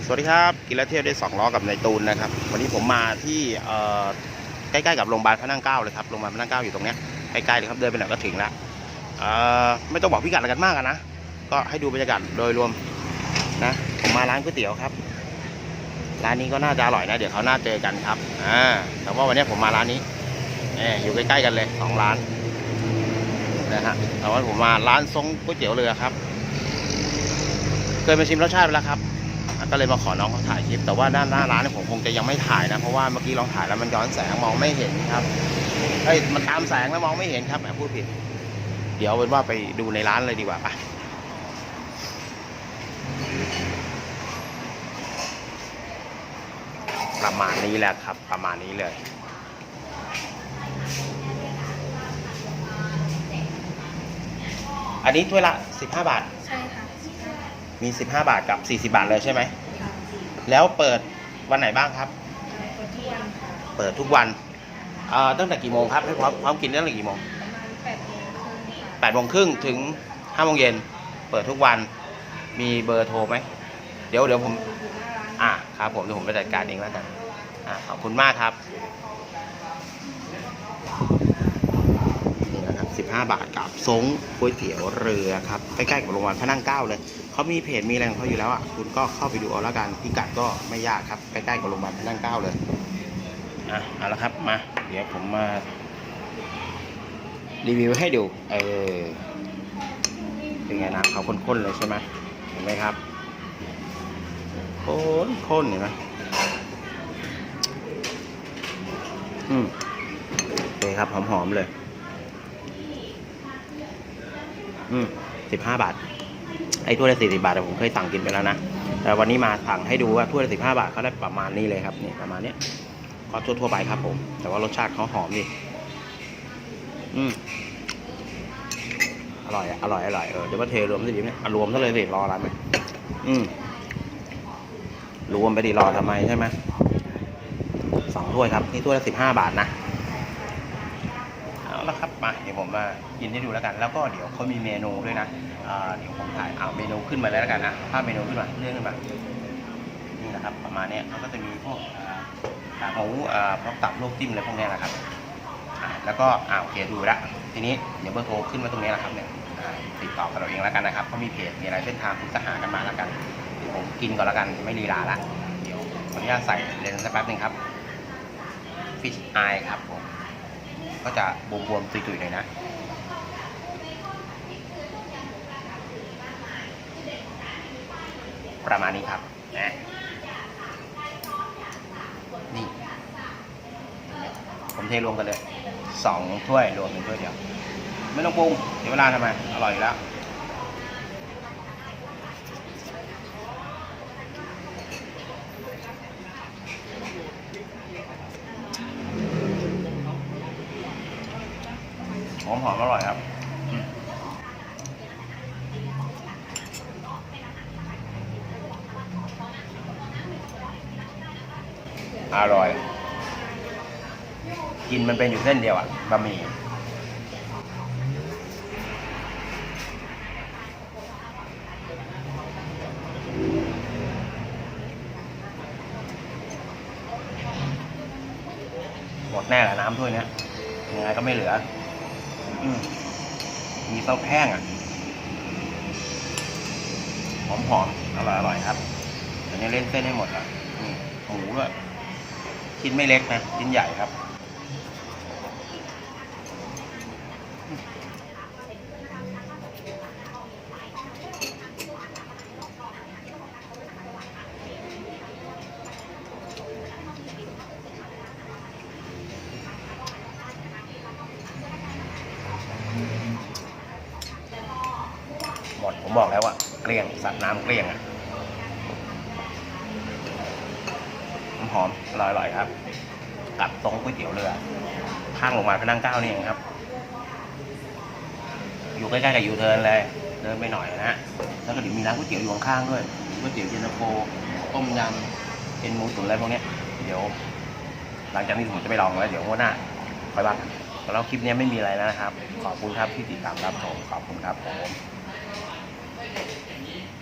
สวัสดีครับกินและเที่ยวได้2ล้อกับนายตูนนะครับวันนี้ผมมาที่ใกล้ๆกับโรงพยาบาลพระนั่งเกล้าเลยครับโรงพยาบาลพระนั่งเกล้าอยู่ตรงเนี้ยใกล้ๆเลยครับเดินไปหน่อยก็ถึงแล้วไม่ต้องบอกพิกัดอะไรกันมากนะก็ให้ดูบรรยากาศโดยรวมนะผมมาร้านก๋วยเตี๋ยวครับร้านนี้ก็น่าจะอร่อยนะเดี๋ยวเขาน่าเจอกันครับแต่ว่าวันนี้ผมมาร้านนี้อยู่ใกล้ๆกันเลย2ร้านนะฮะแต่ว่าผมมาร้านทรงก๋วยเตี๋ยวเรือครับเคยมาชิมรสชาติไปแล้วครับก็เลยมาขอน้องเขาถ่ายคลิปแต่ว่าด้านหน้าร้านเนี่ยผมคงจะยังไม่ถ่ายนะเพราะว่าเมื่อกี้ลองถ่ายแล้วมันย้อนแสงมองไม่เห็นครับมันตามแสงแล้วมองไม่เห็นครับพูดผิดเดี๋ยวเป็นว่าไปดูในร้านเลยดีกว่าปะประมาณนี้แหละครับประมาณนี้เลยอันนี้ถ้วยละ15 บาทใช่ค่ะมี15 บาทกับ40 บาทเลยใช่ไหมแล้วเปิดวันไหนบ้างครับเปิดทุกวันตั้งแต่กี่โมงครับให้พร้อมกินตั้งแต่กี่โมงประมาณ8 โมงครึ่งถึง5 โมงเย็นเปิดทุกวันมีเบอร์โทรไหมเดี๋ยวผมครับผมเดี๋ยวผมไปจัดการเองแล้วกันขอบคุณมากครับนี่นะครับ15 บาทกับซงก๋วยเตี๋ยวเรือครับใกล้ๆกับโรงพยาบาลพระนั่งเกล้าเลยเขามีเพจมีอะไรของเขาอยู่แล้วคุณก็เข้าไปดูเอาแล้วกันพิกัดก็ไม่ยากครับใกล้ๆกับโรงพยาบาลพระนั่งเกล้าเลยเอาละครับมาเดี๋ยวผมมารีวิวให้ดูเป็นไงน้ำเขาข้นๆเลยใช่ไหมเห็นไหมครับข้นเห็นไหมโอเคครับหอมๆเลย15 บาทไอ้ถ้วยละ40 บาทผมเคยสั่งกินไปแล้วนะแต่วันนี้มาสั่งให้ดูว่าถ้วยละ15 บาทเขาได้ประมาณนี้เลยครับนี่ประมาณนี้ก็ทั่วไปครับผมแต่ว่ารสชาติเขาหอมดิอร่อยอร่อยเดี๋ยวมาเทรวมสิดิเนี่ยรวมซะเลยสิรออะไรไหมรวมไปดิรอทำไมใช่ไหม2 ถ้วยครับนี่ถ้วยละ15 บาทนะเอาละครับมาเดี๋ยวผมมากินให้ดูแล้วกันแล้วก็เดี๋ยวเขามีเมนูด้วยนะเดี๋ยวผมถ่ายเมนูขึ้นมาแล้วกันนะภาพเมนูขึ้นมาเรื่องขึ้นมานี่นะครับประมาณนี้เขาก็จะมีพวกขาหมูพร้อมตับลวกจิ้มอะไรพวกนี้นะครับแล้วก็โอเคดูแล้วทีนี้เดี๋ยวเบอร์โทรขึ้นมาตรงนี้แหละครับเนี่ยติดต่อกับเราเองแล้วกันนะครับเขามีเพจมีอะไรเส้นทางคุณก็หากันมาแล้วกันเดี๋ยวผมกินก่อนแล้วกันไม่ลีลาละเดี๋ยวขออนุญาตใส่เลนส์สักแป๊บนึงครับฟิชไอครับผมก็จะบวมๆตุยๆหน่อยนะประมาณนี้ครับนี่ผมเทรวมกันเลย2 ถ้วยรวมเป็นถ้วยเดียวไม่ต้องปรุงเดี๋ยวเวลาทำไมอร่อยอยู่แล้วหอมอร่อยครับอร่อยกินมันเป็นอยู่เส้นเดียวบะหมี่หมดแน่แหละน้ำถ้วยนี้ยังไงก็ไม่เหลือมีเต้าแห้งหอมอร่อยครับเดี๋ยวนี้เล่นเส้นให้หมดละหมูด้วยชิ้นไม่เล็กนะชิ้นใหญ่ครับหมดผมบอกแล้วเกลี้ยงสัตว์น้ำเกลี้ยงหอมอร่อยครับกับตรงก๋วยเตี๋ยวเรือข้างโรงพยาบาลพระนั่งเกล้านี่เองครับอยู่ใกล้ๆกับยูเทิร์นเลยเดินไปหน่อยนะแล้วก็เดี๋ยวมีร้านก๋วยเตี๋ยวอยู่ข้างๆด้วยก๋วยเตี๋ยวเย็นตาโฟต้มยำเป็นหมูตุ๋นอะไรพวกนี้เดี๋ยวหลังจากนี้ผมจะไปลองแล้วเดี๋ยวงวดหน้าไปบ้างแล้วคลิปนี้ไม่มีอะไรแล้วนะครับขอบคุณครับที่ติดตามรับชมขอบคุณครับผม